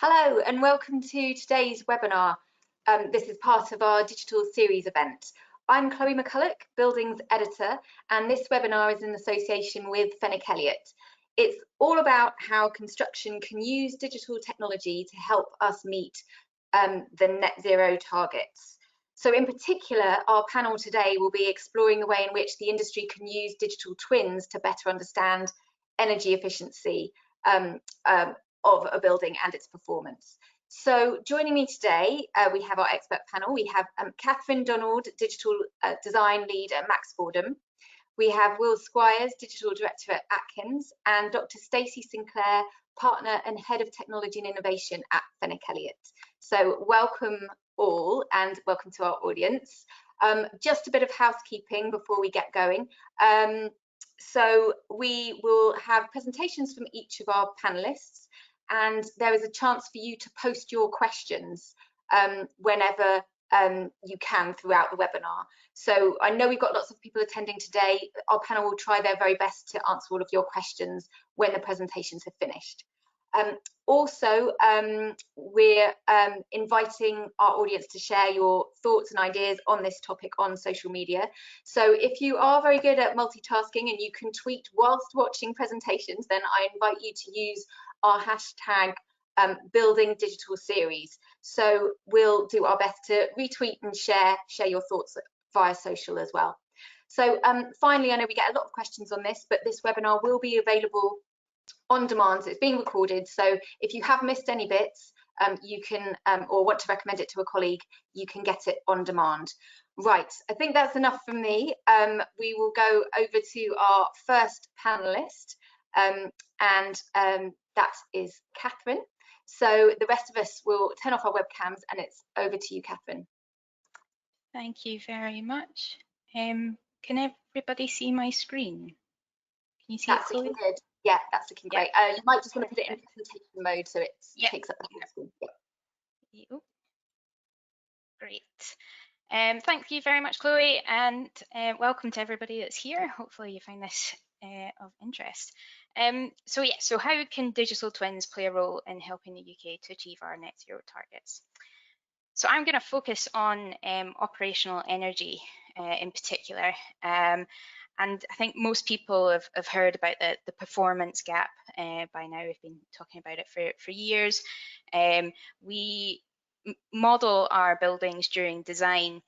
Hello and welcome to today's webinar. This is part of our digital series event. I'm Chloe McCulloch, Buildings Editor, and this webinar is in association with Fenwick Elliott. It's all about how construction can use digital technology to help us meet the net zero targets. So in particular, our panel today will be exploring the way in which the industry can use digital twins to better understand energy efficiency of a building and its performance. So joining me today, we have our expert panel. We have Catherine Donald, Digital Design Lead at Max Fordham. We have Will Squires, Digital Director at Atkins, and Dr. Stacey Sinclair, Partner and Head of Technology and Innovation at Fenwick Elliott. So welcome all and welcome to our audience. Just a bit of housekeeping before we get going. So we will have presentations from each of our panelists, and there is a chance for you to post your questions whenever you can throughout the webinar. So I know we've got lots of people attending today. Our panel will try their very best to answer all of your questions when the presentations have finished. Also, we're inviting our audience to share your thoughts and ideas on this topic on social media. So if you are very good at multitasking and you can tweet whilst watching presentations, then I invite you to use our hashtag Building Digital Series. So we'll do our best to retweet and share your thoughts via social as well. So finally, I know we get a lot of questions on this, but this webinar will be available on demand. So it's being recorded, so if you have missed any bits, you can or want to recommend it to a colleague, you can get it on demand. Right, I think that's enough from me. We will go over to our first panelist, and that is Catherine. So the rest of us will turn off our webcams, and it's over to you, Catherine. Thank you very much. Can everybody see my screen? Can you see that's it, Chloe? looking good. Yeah, that's looking great. You might just want to put it in presentation mode so it takes up the whole screen. Oh, great. Thank you very much, Chloe, and welcome to everybody that's here. Hopefully you find this of interest. So how can digital twins play a role in helping the UK to achieve our net zero targets? So I'm going to focus on operational energy in particular. And I think most people have heard about the performance gap by now. We've been talking about it for years. We model our buildings during design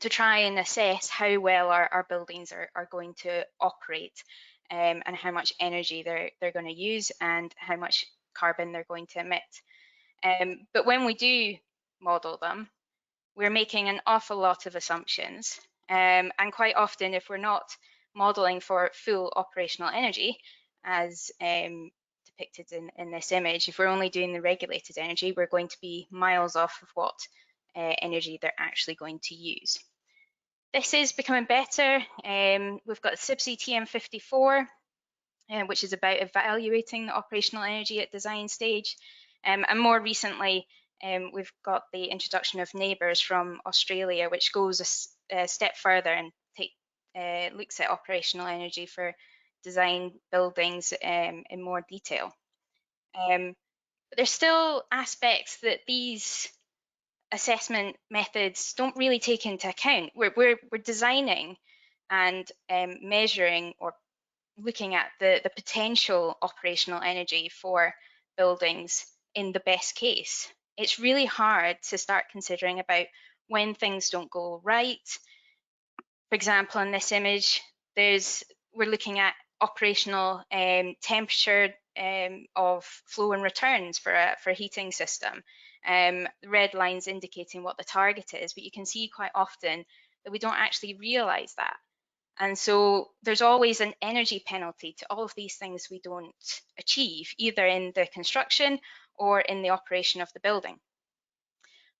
to try and assess how well our buildings are going to operate, and how much energy they're going to use and how much carbon they're going to emit. But when we do model them, we're making an awful lot of assumptions, and quite often, if we're not modeling for full operational energy, as depicted in this image, if we're only doing the regulated energy, we're going to be miles off of what energy they're actually going to use. This is becoming better. We've got CIBSE TM54, which is about evaluating the operational energy at design stage, and more recently, we've got the introduction of Neighbours from Australia, which goes a step further and looks at operational energy for design buildings in more detail. But there's still aspects that these assessment methods don't really take into account. We're designing and measuring or looking at the potential operational energy for buildings in the best case. It's really hard to start considering about when things don't go right. For example, in this image, we're looking at operational temperature of flow and returns for a heating system. The red line's indicating what the target is, but you can see quite often that we don't actually realize that. And so there's always an energy penalty to all of these things we don't achieve, either in the construction or in the operation of the building.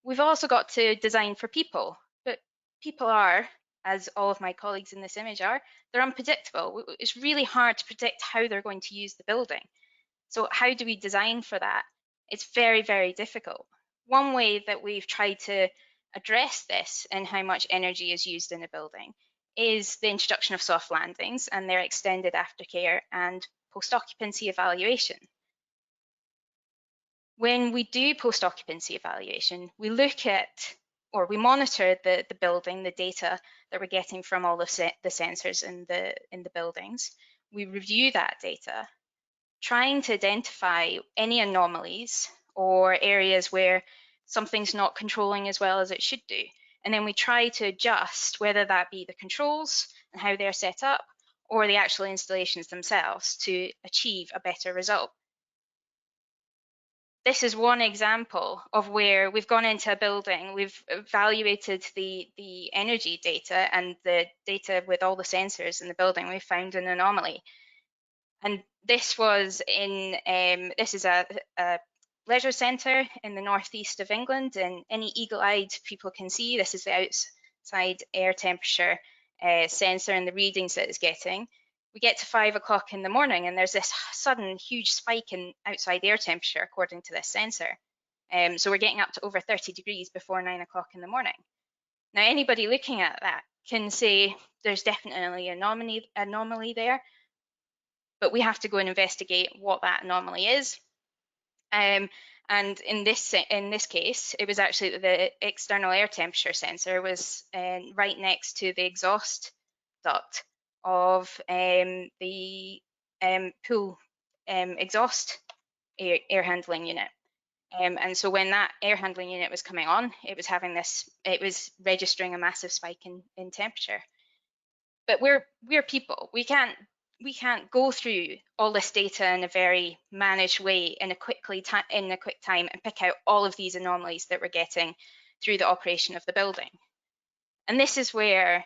We've also got to design for people, but people are, as all of my colleagues in this image are, they're unpredictable. It's really hard to predict how they're going to use the building. So how do we design for that? It's very, very difficult. One way that we've tried to address this and how much energy is used in a building is the introduction of soft landings and their extended aftercare and post-occupancy evaluation. when we do post-occupancy evaluation, we look at, or we monitor the building, the data that we're getting from all the sensors in the buildings. We review that data, trying to identify any anomalies or areas where something's not controlling as well as it should do. And then we try to adjust, whether that be the controls and how they're set up, or the actual installations themselves, to achieve a better result. This is one example of where we've gone into a building, we've evaluated the energy data and the data with all the sensors in the building, we found an anomaly. And this was in, this is a leisure centre in the northeast of England, and any eagle-eyed people can see this is the outside air temperature sensor and the readings that it's getting. We get to 5 o'clock in the morning and there's this sudden huge spike in outside air temperature according to this sensor. So we're getting up to over 30 degrees before 9 o'clock in the morning. Now anybody looking at that can say there's definitely an anomaly there, but we have to go and investigate what that anomaly is. And in this case, it was actually the external air temperature sensor was right next to the exhaust duct of the pool exhaust air handling unit. And so when that air handling unit was coming on, it was registering a massive spike in temperature. But we're people. We can't go through all this data in a very managed way in a quick time and pick out all of these anomalies that we're getting through the operation of the building. And this is where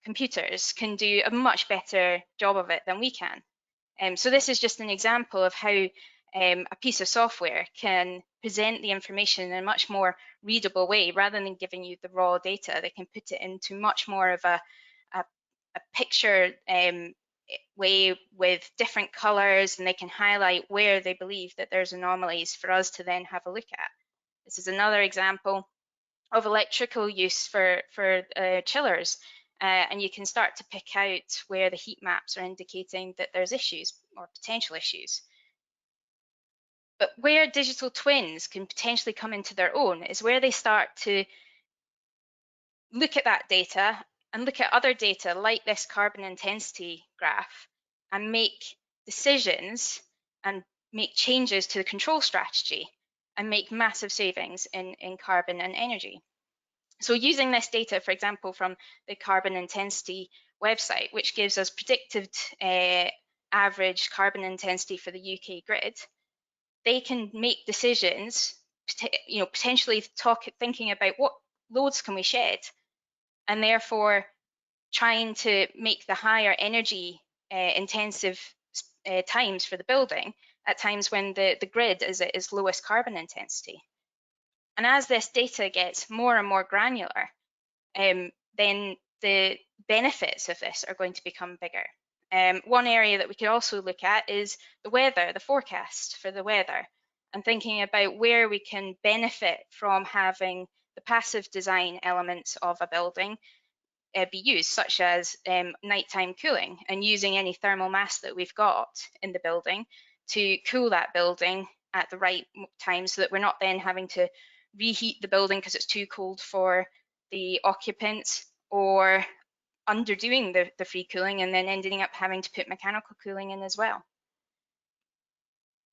computers can do a much better job of it than we can. So this is just an example of how a piece of software can present the information in a much more readable way. Rather than giving you the raw data, they can put it into much more of a picture way with different colors, and they can highlight where they believe that there's anomalies for us to then have a look at. This is another example of electrical use for chillers, and you can start to pick out where the heat maps are indicating that there's issues or potential issues. But where digital twins can potentially come into their own is where they start to look at that data and look at other data like this carbon intensity graph and make decisions and make changes to the control strategy and make massive savings in carbon and energy. So using this data, for example, from the carbon intensity website, which gives us predicted average carbon intensity for the UK grid, they can make decisions, potentially thinking about what loads can we shed, and therefore trying to make the higher energy intensive times for the building at times when the grid is at its lowest carbon intensity. And as this data gets more and more granular, then the benefits of this are going to become bigger. One area that we could also look at is the weather, the forecast for the weather, and thinking about where we can benefit from having the passive design elements of a building be used, such as nighttime cooling, and using any thermal mass that we've got in the building to cool that building at the right time, so that we're not then having to reheat the building because it's too cold for the occupants, or underdoing the free cooling and then ending up having to put mechanical cooling in as well.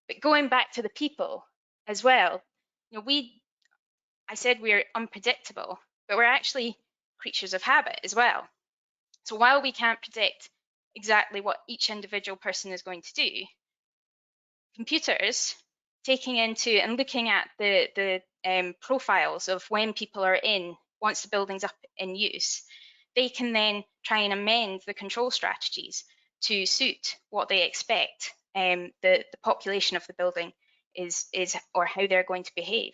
But going back to the people as well, I said we're unpredictable, but we're actually creatures of habit as well. So while we can't predict exactly what each individual person is going to do, computers taking into and looking at the profiles of when people are in, once the building's up in use, they can then try and amend the control strategies to suit what they expect the population of the building is or how they're going to behave.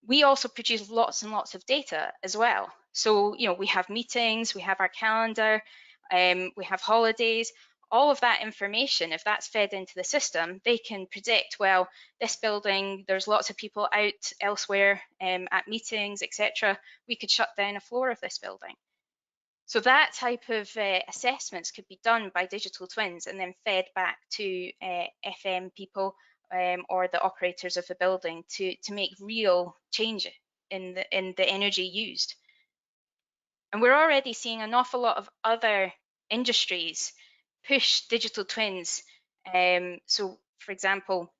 We also produce lots and lots of data as well. So, we have meetings, we have our calendar, we have holidays, all of that information, if that's fed into the system, they can predict, well, this building, there's lots of people out elsewhere at meetings, etc. We could shut down a floor of this building. So that type of assessments could be done by digital twins and then fed back to FM people or the operators of the building to make real change in the energy used. And we're already seeing an awful lot of other industries push digital twins. So, for example,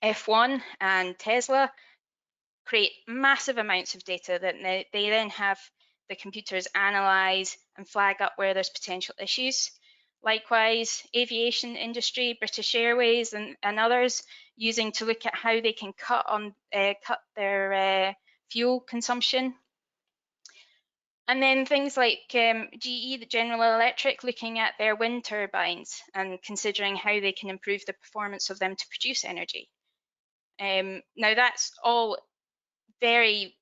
F1 and Tesla create massive amounts of data that they then have the computers analyze and flag up where there's potential issues. Likewise, aviation industry, British Airways and others using to look at how they can cut their fuel consumption. And then things like GE, the General Electric, looking at their wind turbines and considering how they can improve the performance of them to produce energy. Now that's all very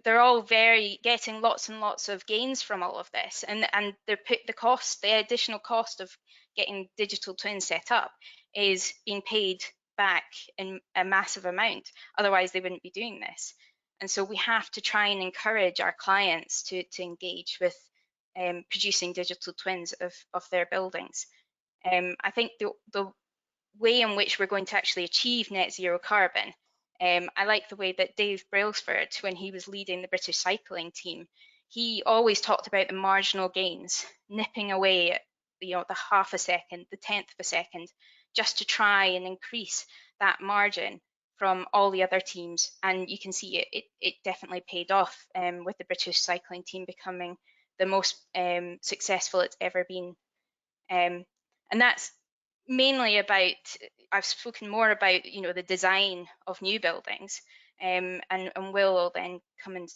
they're all getting lots and lots of gains from all of this, and the additional cost of getting digital twins set up is being paid back in a massive amount. Otherwise, they wouldn't be doing this. And so we have to try and encourage our clients to engage with producing digital twins of their buildings. I think the way in which we're going to actually achieve net zero carbon, I like the way that Dave Brailsford, when he was leading the British cycling team, he always talked about the marginal gains, nipping away at the half a second, the 10th of a second, just to try and increase that margin from all the other teams. And you can see it definitely paid off, with the British cycling team becoming the most successful it's ever been. And that's mainly about, I've spoken more about the design of new buildings, and Will will then come and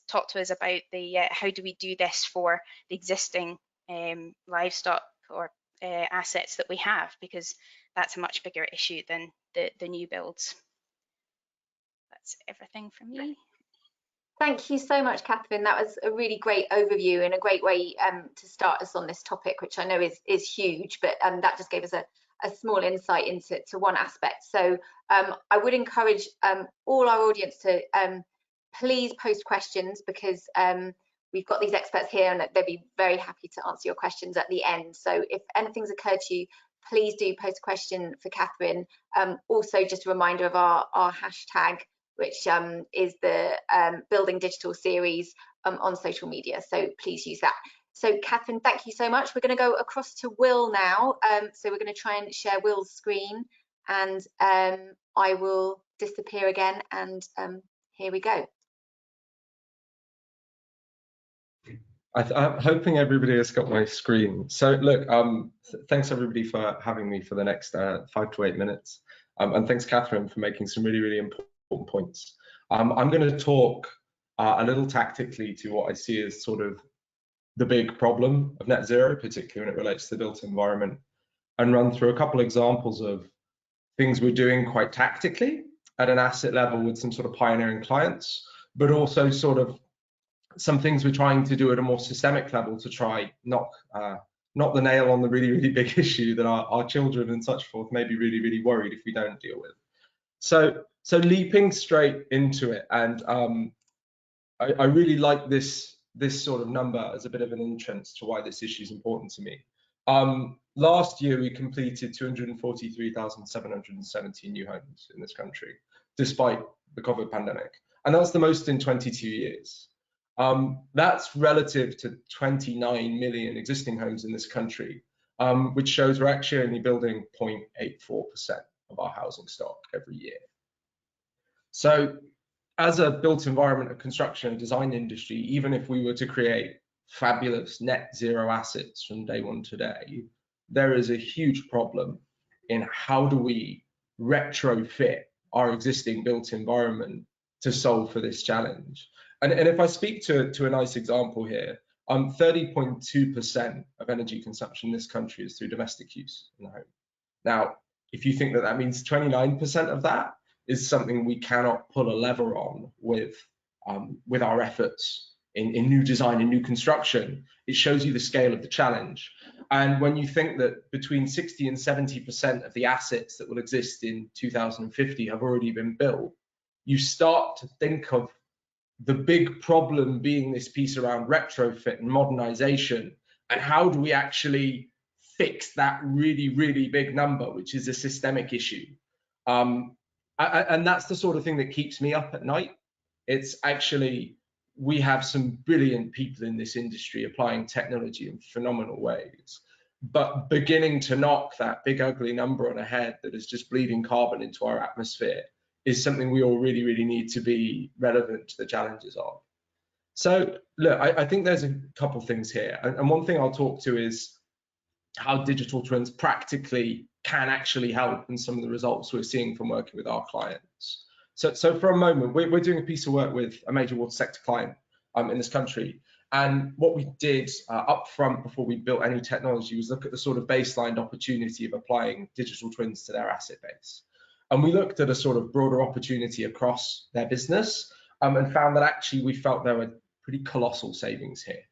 talk to us about the how do we do this for the existing livestock or assets that we have, because that's a much bigger issue than the new builds. That's everything from me. Thank you so much, Catherine. That was a really great overview and a great way to start us on this topic, which I know is huge, but that just gave us a small insight into one aspect. So I would encourage all our audience to please post questions, because we've got these experts here and they'll be very happy to answer your questions at the end. So if anything's occurred to you, please do post a question for Catherine. Also, just a reminder of our hashtag, which is the Building Digital series on social media. So please use that. So Catherine, thank you so much. We're going to go across to Will now. So we're going to try and share Will's screen, and I will disappear again, and here we go. I'm hoping everybody has got my screen. So look, thanks everybody for having me for the next 5 to 8 minutes. And thanks Catherine for making some really, really important points. I'm going to talk a little tactically to what I see as sort of the big problem of net zero, particularly when it relates to the built environment, and run through a couple examples of things we're doing quite tactically at an asset level with some sort of pioneering clients, but also sort of some things we're trying to do at a more systemic level to try knock the nail on the really, really big issue that our children and such forth may be really, really worried if we don't deal with. So leaping straight into it, and I really like this sort of number as a bit of an entrance to why this issue is important to me. Last year we completed 243,770 new homes in this country, despite the COVID pandemic, and that's the most in 22 years. That's relative to 29 million existing homes in this country, which shows we're actually only building 0.84% of our housing stock every year. So as a built environment and construction and design industry, even if we were to create fabulous net zero assets from day one today, there is a huge problem in how do we retrofit our existing built environment to solve for this challenge. And if I speak to a nice example here, 30.2% of energy consumption in this country is through domestic use in the home. Now, if you think that means 29% of that is something we cannot pull a lever on with our efforts in new design and new construction, it shows you the scale of the challenge. And when you think that between 60 and 70% of the assets that will exist in 2050 have already been built, you start to think of the big problem being this piece around retrofit and modernization, and how do we actually fix that really, really big number, which is a systemic issue. And that's the sort of thing that keeps me up at night. It's actually, we have some brilliant people in this industry applying technology in phenomenal ways, but beginning to knock that big ugly number on the head that is just bleeding carbon into our atmosphere is something we all really, really need to be relevant to the challenges of. So look, I think there's a couple things here. And one thing I'll talk to is how digital twins practically can actually help in some of the results we're seeing from working with our clients. So for a moment, we're doing a piece of work with a major water sector client in this country. And what we did up front before we built any technology was look at the sort of baseline opportunity of applying digital twins to their asset base. And we looked at a sort of broader opportunity across their business and found that actually we felt there were pretty colossal savings here.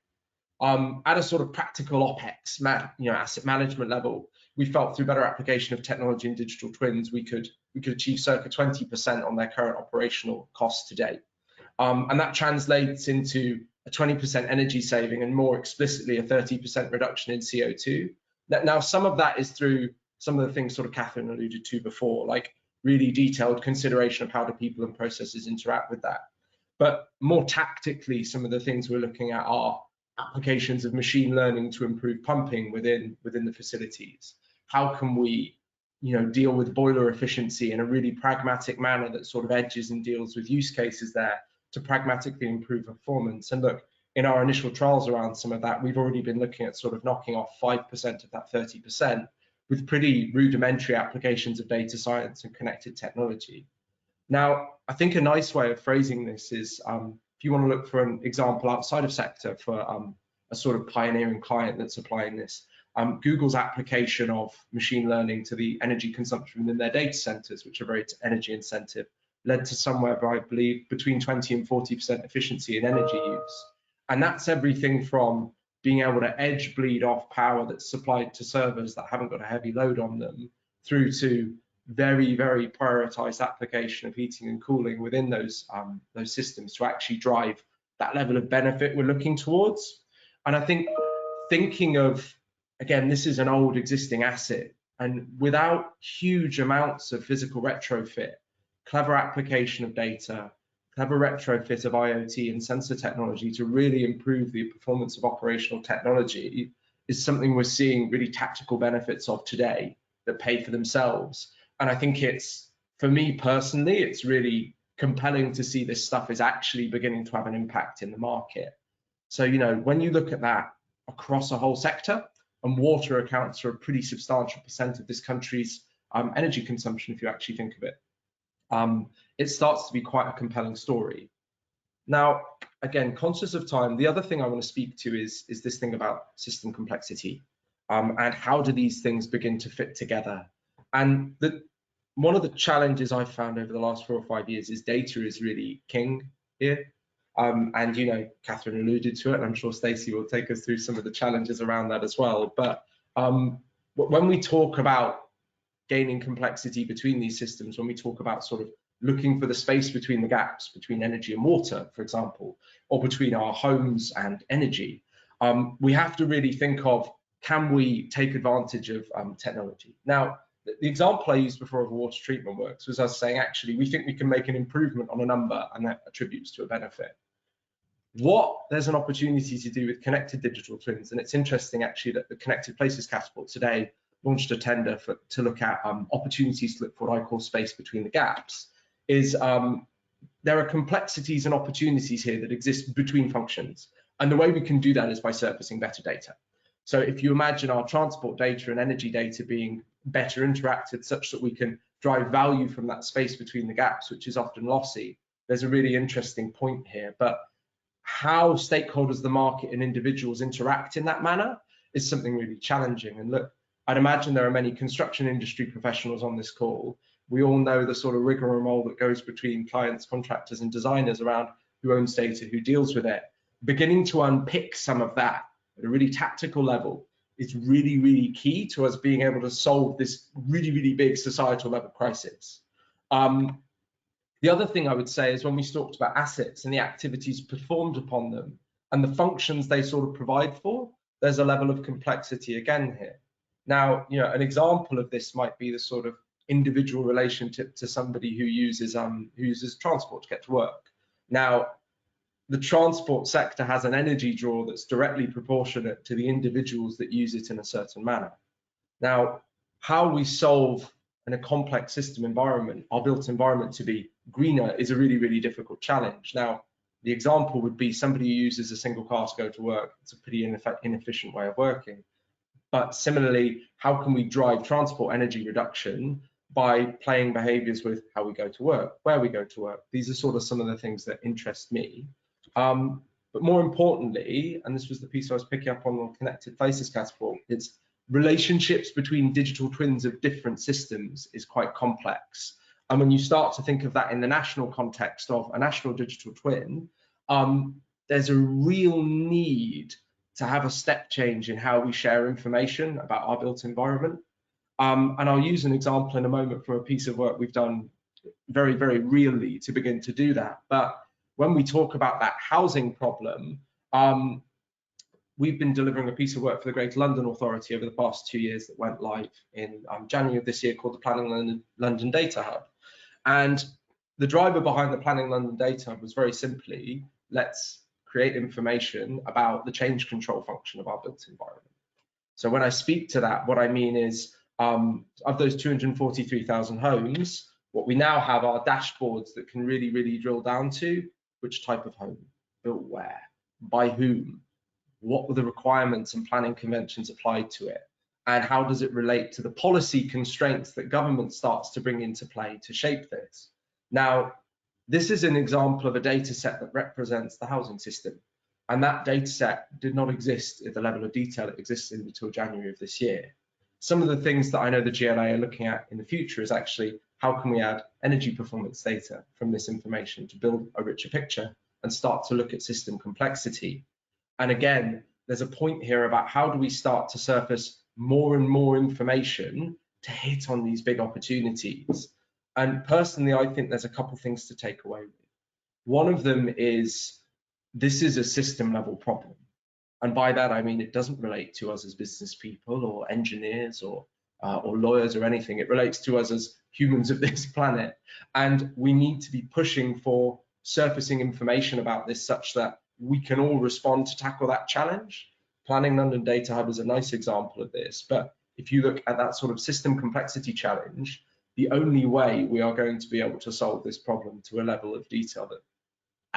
At a sort of practical OPEX, asset management level, we felt through better application of technology and digital twins, we could achieve circa 20% on their current operational costs today. And that translates into a 20% energy saving and more explicitly a 30% reduction in CO2. Now, some of that is through some of the things sort of Catherine alluded to before, like really detailed consideration of how do people and processes interact with that. But more tactically, some of the things we're looking at are applications of machine learning to improve pumping within the facilities. How can we deal with boiler efficiency in a really pragmatic manner that sort of edges and deals with use cases there to pragmatically improve performance? And look, in our initial trials around some of that, we've already been looking at sort of knocking off 5% of that 30% with pretty rudimentary applications of data science and connected technology. Now, I think a nice way of phrasing this is if you want to look for an example outside of sector for a sort of pioneering client that's applying this, Google's application of machine learning to the energy consumption within their data centers, which are very energy intensive, led to somewhere, I believe, between 20 and 40% efficiency in energy use. And that's everything from being able to edge bleed off power that's supplied to servers that haven't got a heavy load on them, through to very, very prioritized application of heating and cooling within those systems to actually drive that level of benefit we're looking towards. And I think thinking of, again, this is an old existing asset, and without huge amounts of physical retrofit, clever application of data, clever retrofit of IoT and sensor technology to really improve the performance of operational technology is something we're seeing really tactical benefits of today that pay for themselves. And I think it's, for me personally, it's really compelling to see this stuff is actually beginning to have an impact in the market. So, when you look at that across a whole sector, and water accounts for a pretty substantial percent of this country's energy consumption, if you actually think of it, it starts to be quite a compelling story. Now, again, conscious of time, the other thing I want to speak to is this thing about system complexity and how do these things begin to fit together. And one of the challenges I've found over the last 4 or 5 years is data is really king here. And Catherine alluded to it, and I'm sure Stacey will take us through some of the challenges around that as well. But when we talk about gaining complexity between these systems, when we talk about sort of looking for the space between the gaps between energy and water, for example, or between our homes and energy, we have to really think of, can we take advantage of technology? Now, the example I used before of water treatment works was us saying, actually, we think we can make an improvement on a number and that attributes to a benefit. There's an opportunity to do with connected digital twins, and it's interesting actually that the Connected Places Catapult today launched a tender to look at opportunities to look for what I call space between the gaps, is there are complexities and opportunities here that exist between functions. And the way we can do that is by surfacing better data. So if you imagine our transport data and energy data being better interacted such that we can drive value from that space between the gaps, which is often lossy, there's a really interesting point here. But how stakeholders, the market and individuals interact in that manner is something really challenging. And look, I'd imagine there are many construction industry professionals on this call. We all know the sort of rigmarole that goes between clients, contractors and designers around who owns data, who deals with it. Beginning to unpick some of that at a really tactical level is really, really key to us being able to solve this really, really big societal level crisis. The other thing I would say is when we talked about assets and the activities performed upon them and the functions they sort of provide for, there's a level of complexity again here. Now, an example of this might be the sort of individual relationship to somebody who uses transport to get to work. Now, the transport sector has an energy draw that's directly proportionate to the individuals that use it in a certain manner. Now, how we solve in a complex system environment, our built environment, to be greener is a really, really difficult challenge. Now, the example would be somebody who uses a single car to go to work. It's a pretty inefficient way of working. But similarly, how can we drive transport energy reduction by playing behaviors with how we go to work, where we go to work? These are sort of some of the things that interest me. But more importantly, and this was the piece I was picking up on the connected places category, it's relationships between digital twins of different systems is quite complex. And when you start to think of that in the national context of a national digital twin, there's a real need to have a step change in how we share information about our built environment. And I'll use an example in a moment from a piece of work we've done very, very really to begin to do that. But when we talk about that housing problem, we've been delivering a piece of work for the Greater London Authority over the past 2 years that went live in January of this year, called the Planning London Data Hub. And the driver behind the Planning London Data Hub was very simply, let's create information about the change control function of our built environment. So when I speak to that, what I mean is, of those 243,000 homes, what we now have are dashboards that can really, really drill down to which type of home, built where, by whom, what were the requirements and planning conventions applied to it, and how does it relate to the policy constraints that government starts to bring into play to shape this. Now, this is an example of a data set that represents the housing system, and that data set did not exist at the level of detail it existed until January of this year. Some of the things that I know the GLA are looking at in the future is actually how can we add energy performance data from this information to build a richer picture and start to look at system complexity. And again, there's a point here about how do we start to surface more and more information to hit on these big opportunities. And personally, I think there's a couple things to take away with. One of them is this is a system level problem. And by that, I mean, it doesn't relate to us as business people or engineers or lawyers or anything. It relates to us as humans of this planet. And we need to be pushing for surfacing information about this such that we can all respond to tackle that challenge. Planning London Data Hub is a nice example of this. But if you look at that sort of system complexity challenge, the only way we are going to be able to solve this problem to a level of detail that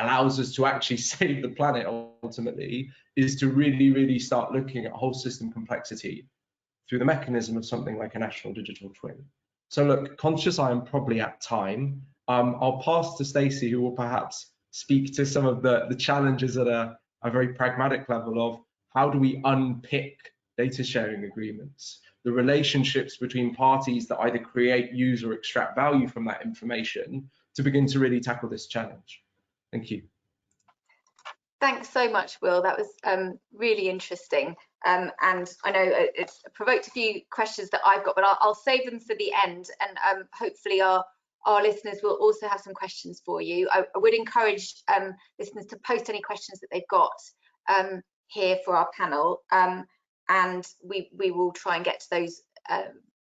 allows us to actually save the planet ultimately is to really, really start looking at whole system complexity through the mechanism of something like a national digital twin. So look, conscious I am probably at time, I'll pass to Stacey, who will perhaps speak to some of the challenges at a very pragmatic level of how do we unpick data sharing agreements, the relationships between parties that either create, use, or extract value from that information to begin to really tackle this challenge. Thank you. Thanks so much, Will. That was really interesting. And I know it's provoked a few questions that I've got, but I'll save them for the end. And hopefully our listeners will also have some questions for you. I would encourage listeners to post any questions that they've got here for our panel. And we will try and get to those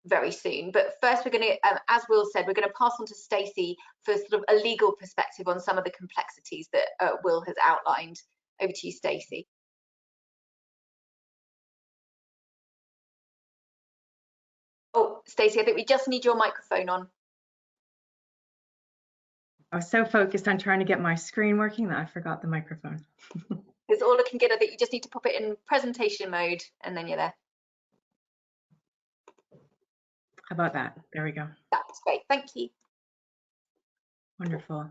very soon. But first, we're going to, as Will said, we're going to pass on to Stacey for sort of a legal perspective on some of the complexities that Will has outlined. Over to you, Stacey. Oh, Stacey, I think we just need your microphone on. I was so focused on trying to get my screen working that I forgot the microphone. It's all looking good. I think you just need to pop it in presentation mode and then you're there. How about that? There we go. That's great. Thank you. Wonderful.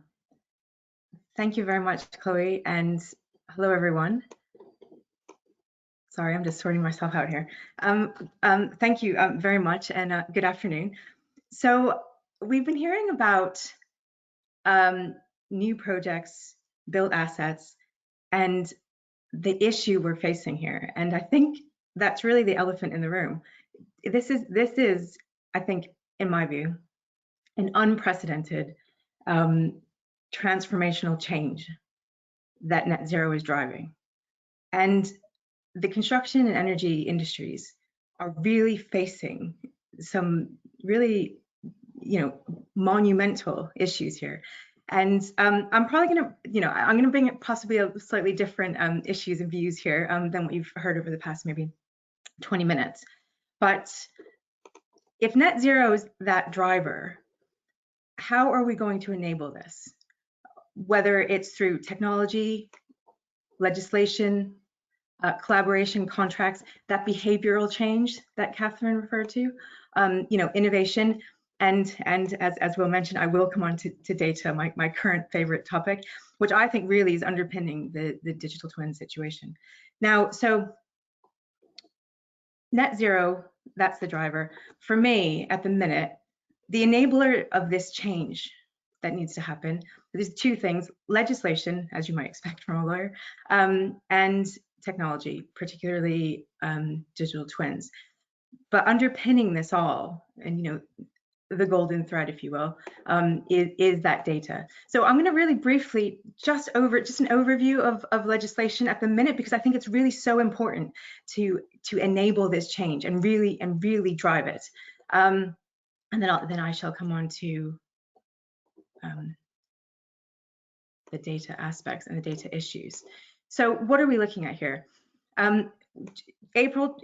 Thank you very much, Chloe, and hello, everyone. Sorry, I'm just sorting myself out here. Thank you very much, and good afternoon. So we've been hearing about new projects, built assets, and the issue we're facing here. And I think that's really the elephant in the room. This is, I think, in my view, an unprecedented transformational change that net zero is driving. And the construction and energy industries are really facing some really, monumental issues here. And I'm probably going to, I'm going to bring up possibly a slightly different issues and views here than what you've heard over the past maybe 20 minutes. But if net zero is that driver, how are we going to enable this? Whether it's through technology, legislation, collaboration, contracts, that behavioral change that Catherine referred to, innovation, and as Will mentioned, I will come on to data, my current favorite topic, which I think really is underpinning the digital twin situation. Now, so net zero, that's the driver. For me, at the minute, the enabler of this change that needs to happen, there's two things: legislation, as you might expect from a lawyer, and technology, particularly digital twins. But underpinning this all, and the golden thread, if you will, is that data. So I'm going to really briefly just an overview of legislation at the minute, because I think it's really so important to enable this change and really drive it. And then I shall come on to the data aspects and the data issues. So what are we looking at here? April,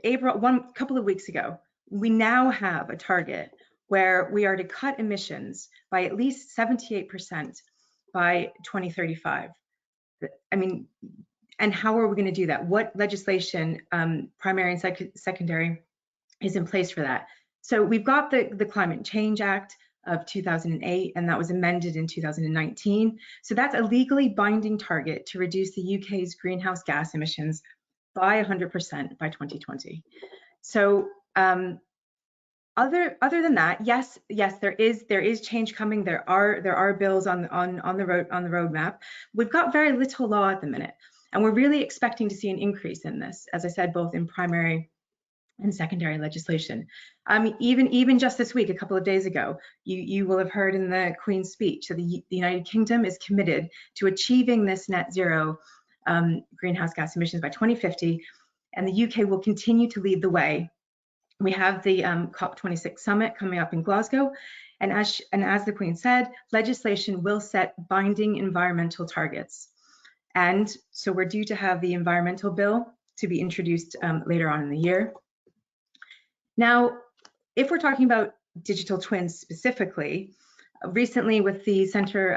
couple of weeks ago, we now have a target where we are to cut emissions by at least 78% by 2035. I mean, and how are we going to do that? What legislation, primary and secondary, is in place for that? So we've got the Climate Change Act of 2008, and that was amended in 2019. So that's a legally binding target to reduce the UK's greenhouse gas emissions by 100% by 2020. So other than that, yes, there is change coming. There are bills on the roadmap. We've got very little law at the minute, and we're really expecting to see an increase in this, as I said, both in primary and secondary legislation. Even just this week, a couple of days ago, you will have heard in the Queen's speech that the United Kingdom is committed to achieving this net zero greenhouse gas emissions by 2050, and the UK will continue to lead the way. We have the COP26 summit coming up in Glasgow, and as the Queen said, legislation will set binding environmental targets. And so we're due to have the environmental bill to be introduced later on in the year. Now, if we're talking about digital twins specifically, recently with the Centre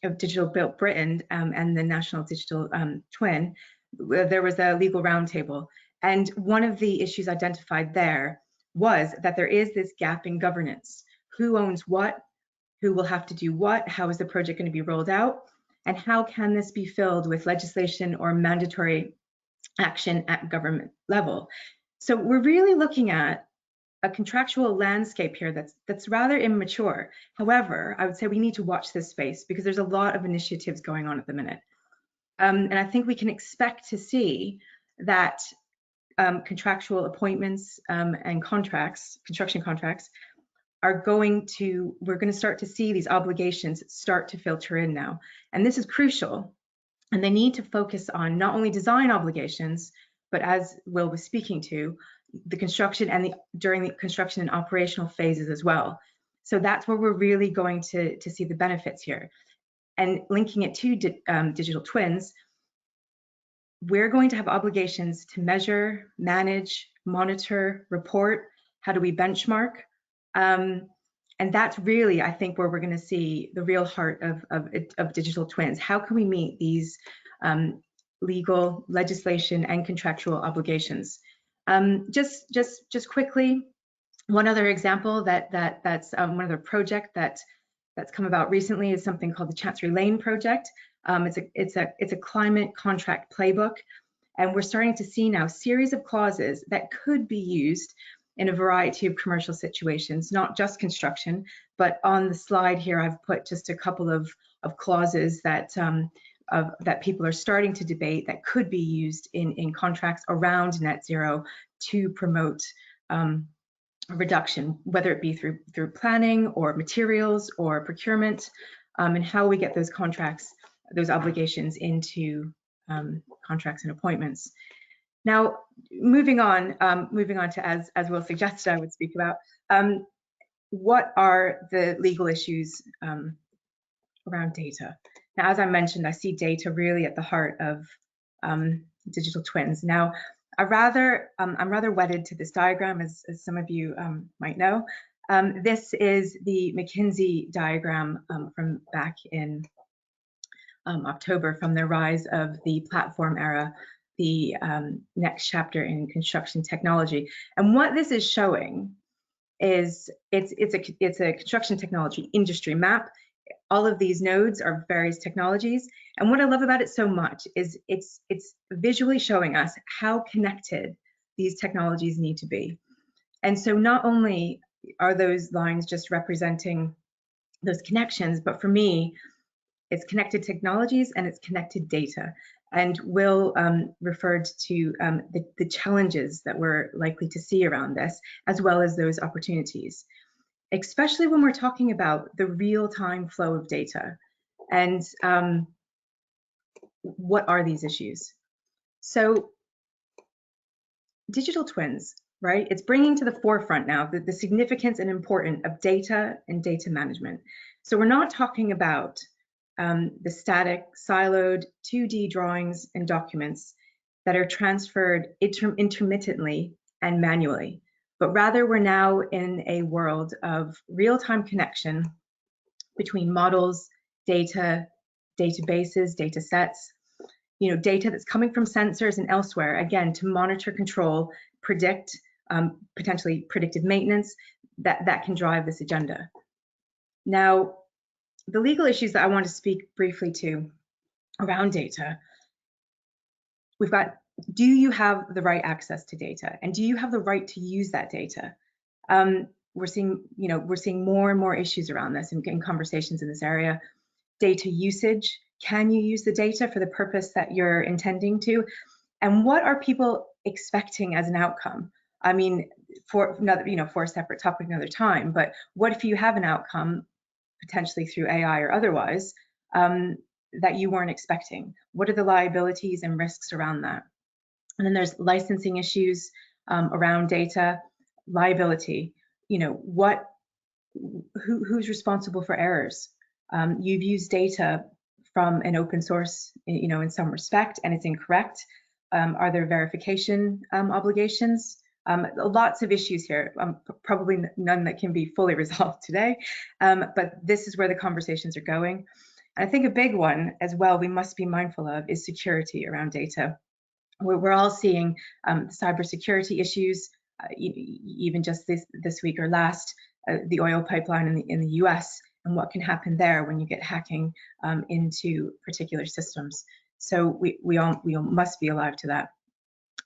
of Digital Built Britain and the National Digital Twin, there was a legal roundtable. And one of the issues identified there was that there is this gap in governance. Who owns what? Who will have to do what? How is the project going to be rolled out? And how can this be filled with legislation or mandatory action at government level? So we're really looking at a contractual landscape here that's rather immature. However, I would say we need to watch this space because there's a lot of initiatives going on at the minute. And I think we can expect to see that contractual appointments and contracts, construction contracts, we're going to start to see these obligations start to filter in now. And this is crucial. And they need to focus on not only design obligations, but as Will was speaking to, the construction and during the construction and operational phases as well. So that's where we're really going to see the benefits here. And linking it to digital twins, we're going to have obligations to measure, manage, monitor, report. How do we benchmark? And that's really, I think, where we're going to see the real heart of digital twins. How can we meet these legal, legislation, and contractual obligations? Just quickly, one other example that's one other project that's come about recently is something called the Chancery Lane project. It's a climate contract playbook, and we're starting to see now a series of clauses that could be used in a variety of commercial situations, not just construction, but on the slide here I've put just a couple of clauses that that people are starting to debate that could be used in contracts around net zero to promote a reduction, whether it be through planning or materials or procurement, and how we get those contracts, those obligations into contracts and appointments. Now, moving on to, as Will suggested, I would speak about what are the legal issues around data. Now, as I mentioned, I see data really at the heart of digital twins. Now, I'm rather wedded to this diagram, as some of you might know. This is the McKinsey diagram from back in October, from the rise of the platform era, the next chapter in construction technology. And what this is showing is it's a construction technology industry map. All of these nodes are various technologies. And what I love about it so much is it's visually showing us how connected these technologies need to be. And so not only are those lines just representing those connections, but for me, it's connected technologies and it's connected data. And Will referred to the challenges that we're likely to see around this, as well as those opportunities, especially when we're talking about the real-time flow of data. And what are these issues? So digital twins, right? It's bringing to the forefront now the significance and importance of data and data management. So we're not talking about the static, siloed 2D drawings and documents that are transferred intermittently and manually, but rather we're now in a world of real-time connection between models, data, databases, data sets, data that's coming from sensors and elsewhere, again, to monitor, control, predict, potentially predictive maintenance that can drive this agenda. Now, the legal issues that I want to speak briefly to around data, we've got, do you have the right access to data? And do you have the right to use that data? We're seeing more and more issues around this and getting conversations in this area. Data usage, can you use the data for the purpose that you're intending to? And what are people expecting as an outcome? I mean, for another, for a separate topic another time, but what if you have an outcome, potentially through AI or otherwise, that you weren't expecting? What are the liabilities and risks around that? And then there's licensing issues around data, liability. Who's responsible for errors? You've used data from an open source, in some respect, and it's incorrect. Are there verification obligations? Lots of issues here, probably none that can be fully resolved today, but this is where the conversations are going. And I think a big one as well we must be mindful of is security around data. We're all seeing cybersecurity issues, even just this week or last, the oil pipeline in the US, and what can happen there when you get hacking into particular systems. So we all must be alive to that.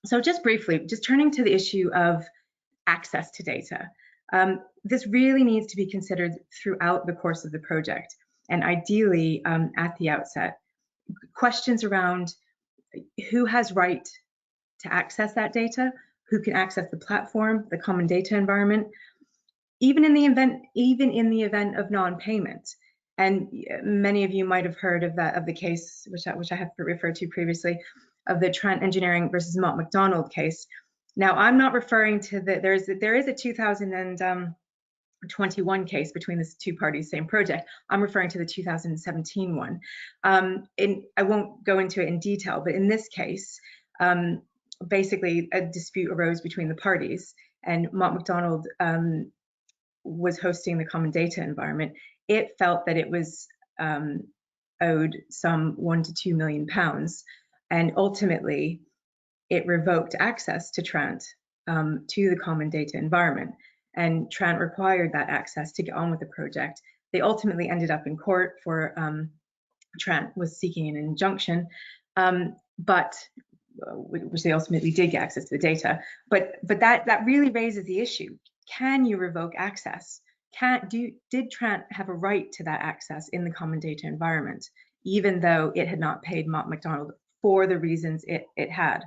So just briefly, just turning to the issue of access to data. This really needs to be considered throughout the course of the project, and ideally at the outset. Questions around who has right to access that data, who can access the platform, the common data environment, even in the event of non-payment. And many of you might have heard of the case, which I have referred to previously, of the Trent Engineering versus Mott MacDonald case. Now, I'm not referring to there is a 2021 case between the two parties, same project. I'm referring to the 2017 one. I won't go into it in detail, but in this case, basically a dispute arose between the parties, and Mott MacDonald was hosting the common data environment. It felt that it was owed some £1 to £2 million, and ultimately it revoked access to Trent to the common data environment. And Trent required that access to get on with the project. They ultimately ended up in court for Trent was seeking an injunction, which they ultimately did get access to the data. But that really raises the issue: can you revoke access? Did Trent have a right to that access in the common data environment, even though it had not paid Mott MacDonald for the reasons it had?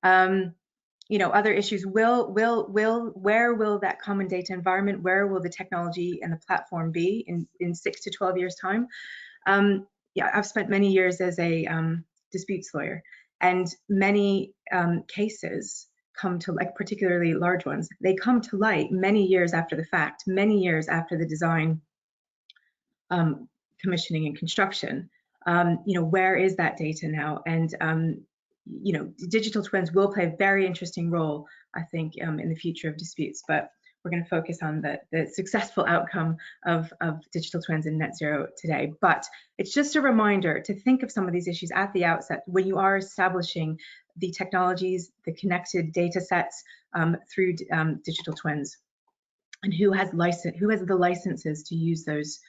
Other issues, where will that common data environment, where will the technology and the platform be in 6 to 12 years time? Yeah, I've spent many years as a disputes lawyer, And many cases come to, like particularly large ones, they come to light many years after the fact, many years after the design, commissioning and construction. Where is that data now? And digital twins will play a very interesting role, I think, in the future of disputes. But we're going to focus on the successful outcome of digital twins and net zero today. But it's just a reminder to think of some of these issues at the outset when you are establishing the technologies, the connected data sets through digital twins, and who has the licenses to use those,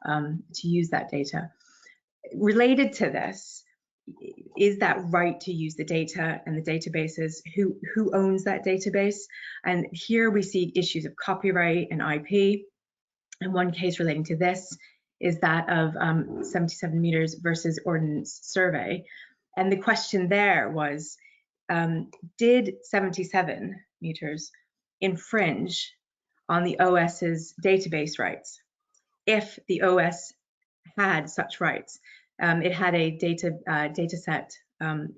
to use that data. Related to this is that right to use the data and the databases, who owns that database. And here we see issues of copyright and IP. And one case relating to this is that of 77 meters versus Ordnance Survey. And the question there was, did 77 meters infringe on the OS's database rights? If the OS had such rights. It had a data set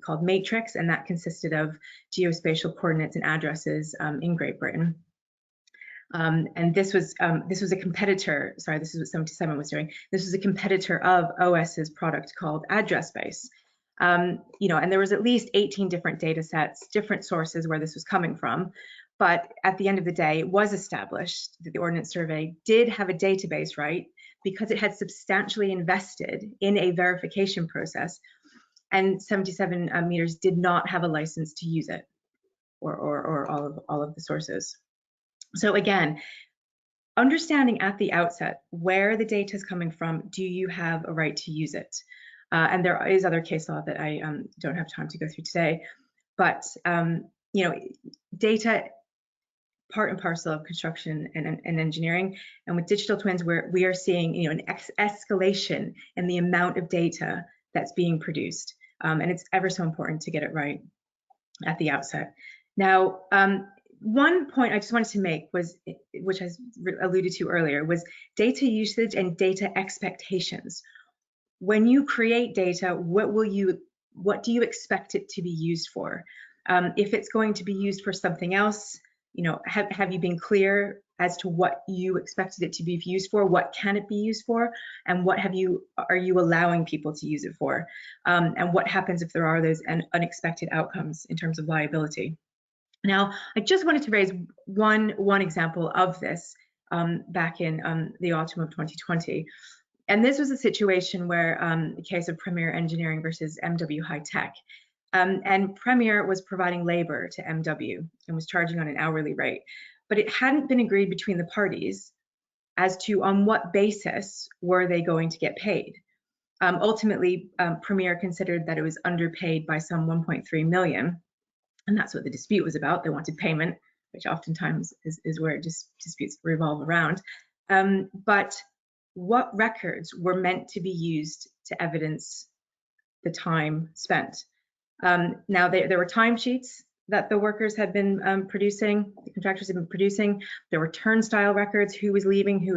called Matrix, and that consisted of geospatial coordinates and addresses in Great Britain. And this was a competitor. Sorry, this is what 77 was doing. This was a competitor of OS's product called AddressBase. And there was at least 18 different data sets, different sources where this was coming from. But at the end of the day, it was established that the Ordnance Survey did have a database right because it had substantially invested in a verification process, and 77 meters did not have a license to use it, or all of the sources. So again, understanding at the outset where the data is coming from, do you have a right to use it? And there is other case law that I don't have time to go through today, but data, part and parcel of construction and engineering. And with digital twins, we are seeing an escalation in the amount of data that's being produced. And it's ever so important to get it right at the outset. Now, one point I just wanted to make was, which I alluded to earlier, was data usage and data expectations. When you create data, what do you expect it to be used for? If it's going to be used for something else, have you been clear as to what you expected it to be used for? What can it be used for? And what are you allowing people to use it for? And what happens if there are those unexpected outcomes in terms of liability? Now, I just wanted to raise one example of this back in the autumn of 2020. And this was a situation where the case of Premier Engineering versus MW High Tech. And Premier was providing labor to MW and was charging on an hourly rate, but it hadn't been agreed between the parties as to on what basis were they going to get paid. Ultimately, Premier considered that it was underpaid by some 1.3 million, and that's what the dispute was about. They wanted payment, which oftentimes is where disputes revolve around. But what records were meant to be used to evidence the time spent? Now, there were timesheets that the workers had been producing, the contractors had been producing. There were turnstile records, who was leaving, who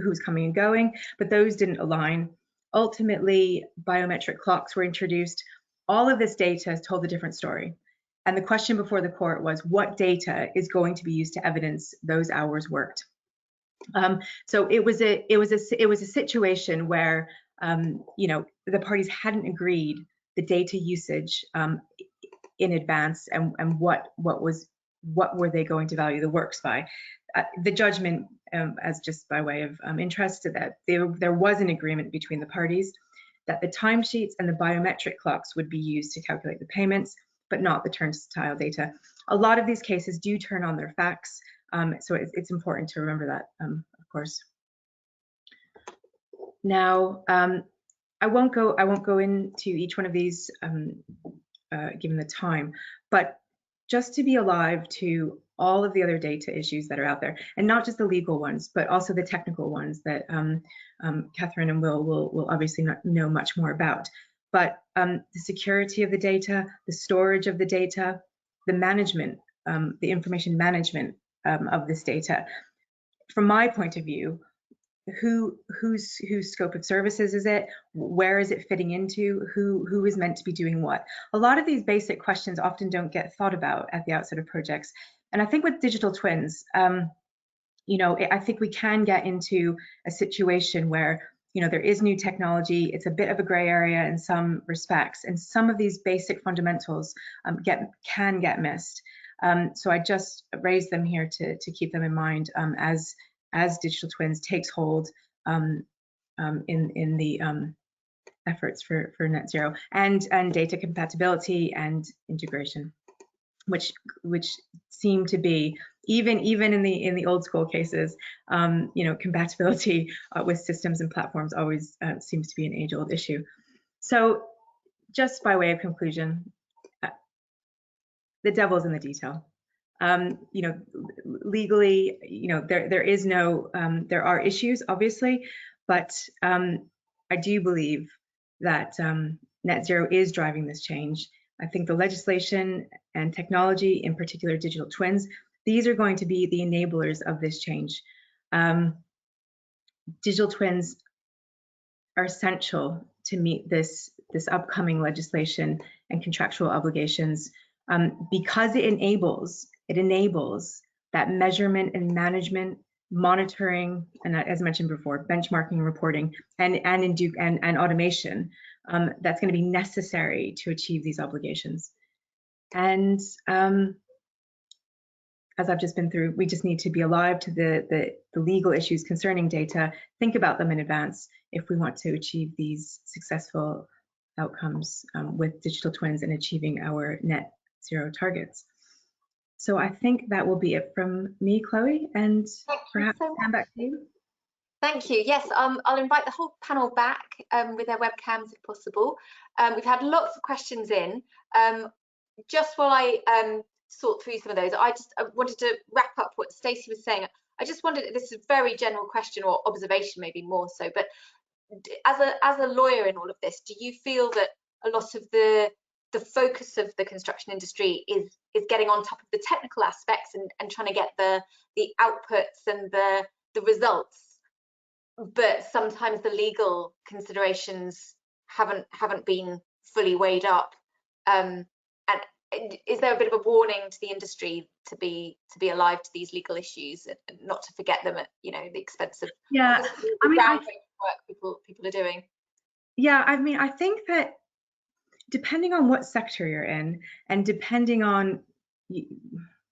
was coming and going, but those didn't align. Ultimately, biometric clocks were introduced. All of this data told a different story. And the question before the court was, what data is going to be used to evidence those hours worked? So it was a situation where the parties hadn't agreed the data usage in advance, and what were they going to value the works by. The judgment, as just by way of interest, that there was an agreement between the parties that the timesheets and the biometric clocks would be used to calculate the payments, but not the turnstile data. A lot of these cases do turn on their facts, so it's important to remember that, of course. Now, I won't go into each one of these given the time, but just to be alive to all of the other data issues that are out there, and not just the legal ones, but also the technical ones that Catherine and will obviously not know much more about. But the security of the data, the storage of the data, the management, the information management of this data. From my point of view, whose scope of services is it? Where is it fitting into? Who is meant to be doing what? A lot of these basic questions often don't get thought about at the outset of projects. And I think with digital twins, you know, I think we can get into a situation where, you know, there is new technology. It's a bit of a gray area in some respects, and some of these basic fundamentals can get missed. So I just raised them here to keep them in mind as digital twins takes hold in the efforts for net zero and data compatibility and integration, which seem to be even in the old school cases, you know, compatibility with systems and platforms always seems to be an age-old issue. So just by way of conclusion, the devil's in the detail. You know, legally, you know, there is no, there are issues obviously, but I do believe that net zero is driving this change. I think the legislation and technology, in particular digital twins, these are going to be the enablers of this change. Digital twins are essential to meet this upcoming legislation and contractual obligations because it enables that measurement and management, monitoring, and as mentioned before, benchmarking, reporting, and automation that's going to be necessary to achieve these obligations. And as I've just been through, we just need to be alive to the legal issues concerning data, think about them in advance if we want to achieve these successful outcomes with digital twins and achieving our net zero targets. So I think that will be it from me, Chloe, and perhaps hand back to you. Thank you. Yes, I'll invite the whole panel back with their webcams if possible. We've had lots of questions in. Just while I sort through some of those, I wanted to wrap up what Stacey was saying. I just wondered, this is a very general question or observation, maybe more so, but as a lawyer in all of this, do you feel that a lot of the focus of the construction industry is getting on top of the technical aspects and trying to get the outputs and the results, but sometimes the legal considerations haven't been fully weighed up? And is there a bit of a warning to the industry to be alive to these legal issues and not to forget them at, you know, the expense of I mean, work people are doing? Yeah, I mean, I think that depending on what sector you're in and depending on, you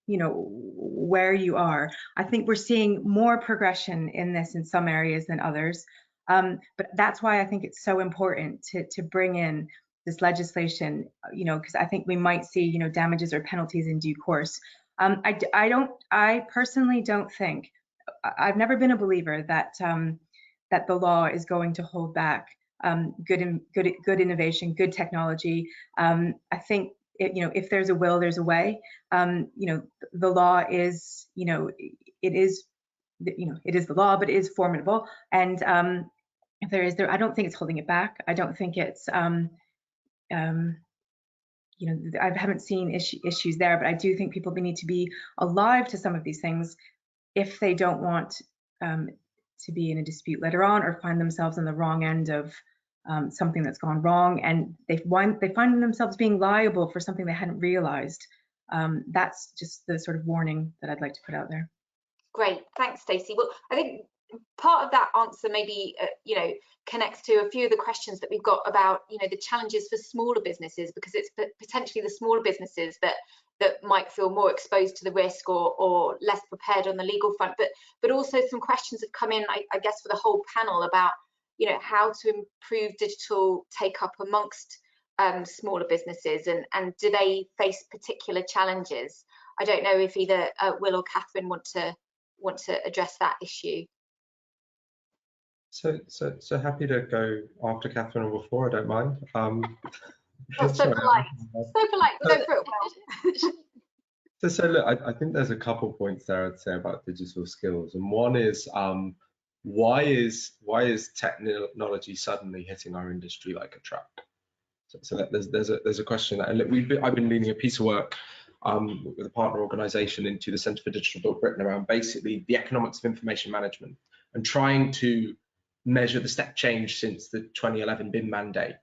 know, where you are, I think we're seeing more progression in this in some areas than others. But that's why I think it's so important to bring in this legislation, you know, because I think we might see, you know, damages or penalties in due course. I personally don't think, I've never been a believer that that the law is going to hold back good innovation, good technology. I think you know, if there's a will, there's a way. You know, the law is, you know, it is the law, but it is formidable. And if there is, I don't think it's holding it back. I don't think it's you know, I haven't seen issues there, but I do think people need to be alive to some of these things if they don't want to be in a dispute later on or find themselves on the wrong end of something that's gone wrong, and they find themselves being liable for something they hadn't realized. That's just the sort of warning that I'd like to put out there. Great, thanks, Stacey. Well, I think part of that answer maybe you know, connects to a few of the questions that we've got about, you know, the challenges for smaller businesses, because it's potentially the smaller businesses that might feel more exposed to the risk or less prepared on the legal front. But also some questions have come in, I guess, for the whole panel about, you know, how to improve digital take up amongst smaller businesses, and do they face particular challenges? I don't know if either Will or Catherine want to address that issue. So happy to go after Catherine or before, I don't mind. Oh, so polite. So polite. Go for it, Will. So look, I think there's a couple points there I'd say about digital skills, and one is why is technology suddenly hitting our industry like a truck? So there's a question, and look, I've been leading a piece of work with a partner organisation into the Centre for Digital Built Britain around basically the economics of information management and trying to measure the step change since the 2011 BIM mandate.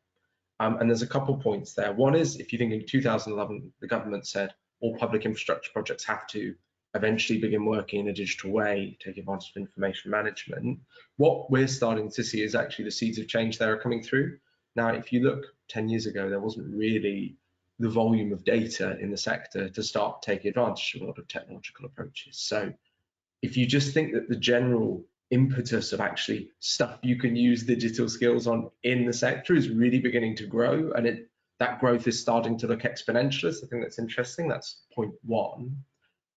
And there's a couple points there. One is, if you think in 2011, the government said all public infrastructure projects have to eventually begin working in a digital way, take advantage of information management. What we're starting to see is actually the seeds of change there are coming through. Now, if you look 10 years ago, there wasn't really the volume of data in the sector to start taking advantage of a lot of technological approaches. So if you just think that the general impetus of actually stuff you can use digital skills on in the sector is really beginning to grow, and that growth is starting to look exponential. I think that's interesting. That's point one.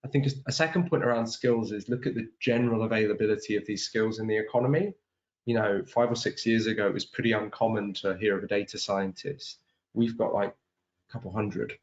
I think a second point around skills is look at the general availability of these skills in the economy. You know, 5 or 6 years ago, it was pretty uncommon to hear of a data scientist. We've got like a couple hundred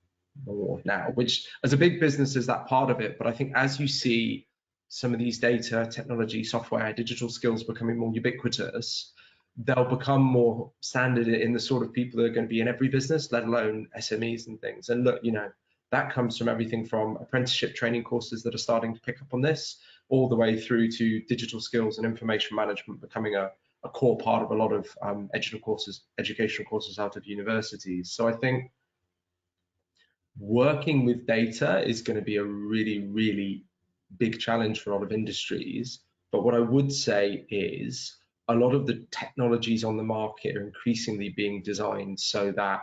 more now, which as a big business is that part of it. But I think as you see some of these data, technology, software, digital skills becoming more ubiquitous, they'll become more standard in the sort of people that are going to be in every business, let alone SMEs and things. And look, you know, that comes from everything from apprenticeship training courses that are starting to pick up on this, all the way through to digital skills and information management becoming a core part of a lot of educational courses out of universities. So I think working with data is going to be a really, really big challenge for a lot of industries. But what I would say is a lot of the technologies on the market are increasingly being designed so that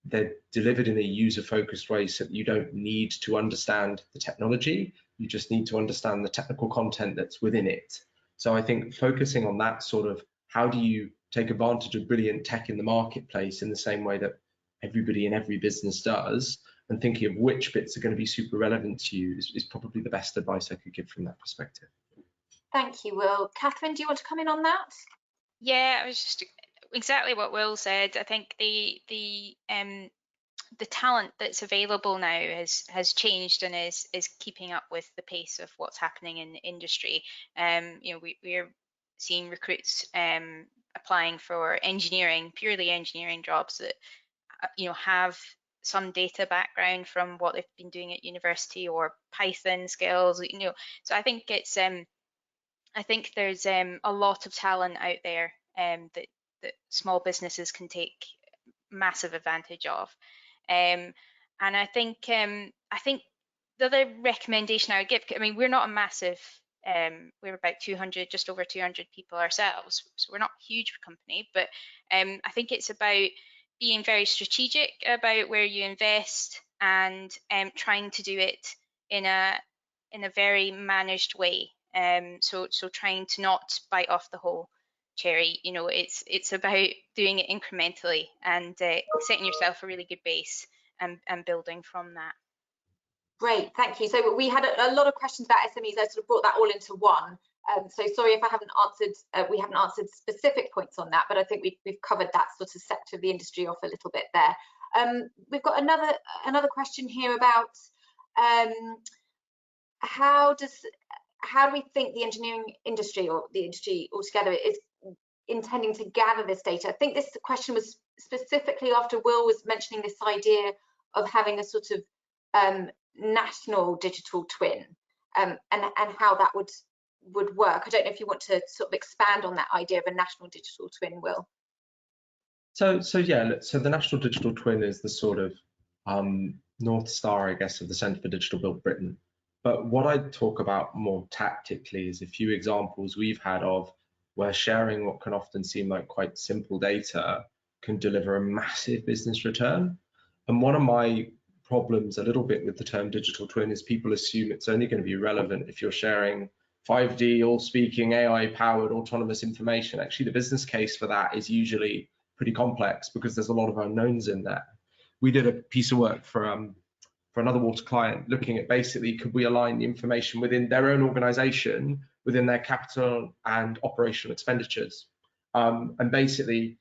they're delivered in a user-focused way, so that you don't need to understand the technology, you just need to understand the technical content that's within it. So I think focusing on that sort of, how do you take advantage of brilliant tech in the marketplace in the same way that everybody in every business does, and thinking of which bits are going to be super relevant to you is probably the best advice I could give from that perspective. Thank you, Will. Catherine, do you want to come in on that? Yeah, I was just exactly what Will said. I think the talent that's available now has changed and is keeping up with the pace of what's happening in the industry. You know, we're seeing recruits applying for purely engineering jobs that you know have some data background from what they've been doing at university, or Python skills. You know, so I think it's I think there's a lot of talent out there that small businesses can take massive advantage of. And I think the other recommendation I would give, I mean, we're not a massive, we're about 200, just over 200 people ourselves, so we're not a huge company, but I think it's about being very strategic about where you invest, and trying to do it in a very managed way. So trying to not bite off the whole cherry. You know, it's about doing it incrementally and setting yourself a really good base and building from that. Great, thank you. So we had a lot of questions about SMEs. I sort of brought that all into one. So sorry if I haven't answered, we haven't answered specific points on that, but I think we've covered that sort of sector of the industry off a little bit there. We've got another question here about how do we think the engineering industry, or the industry altogether, is intending to gather this data? I think this question was specifically after Will was mentioning this idea of having a sort of national digital twin, and how that would work. I don't know if you want to sort of expand on that idea of a national digital twin, Will. So yeah, so the national digital twin is the sort of North Star, I guess, of the Centre for Digital Built Britain. But what I talk about more tactically is a few examples we've had of where sharing what can often seem like quite simple data can deliver a massive business return. And one of my problems a little bit with the term digital twin is people assume it's only going to be relevant if you're sharing 5D, all-speaking, AI-powered autonomous information. Actually, the business case for that is usually pretty complex because there's a lot of unknowns in there. We did a piece of work for another water client looking at basically, could we align the information within their own organization, within their capital and operational expenditures. And basically,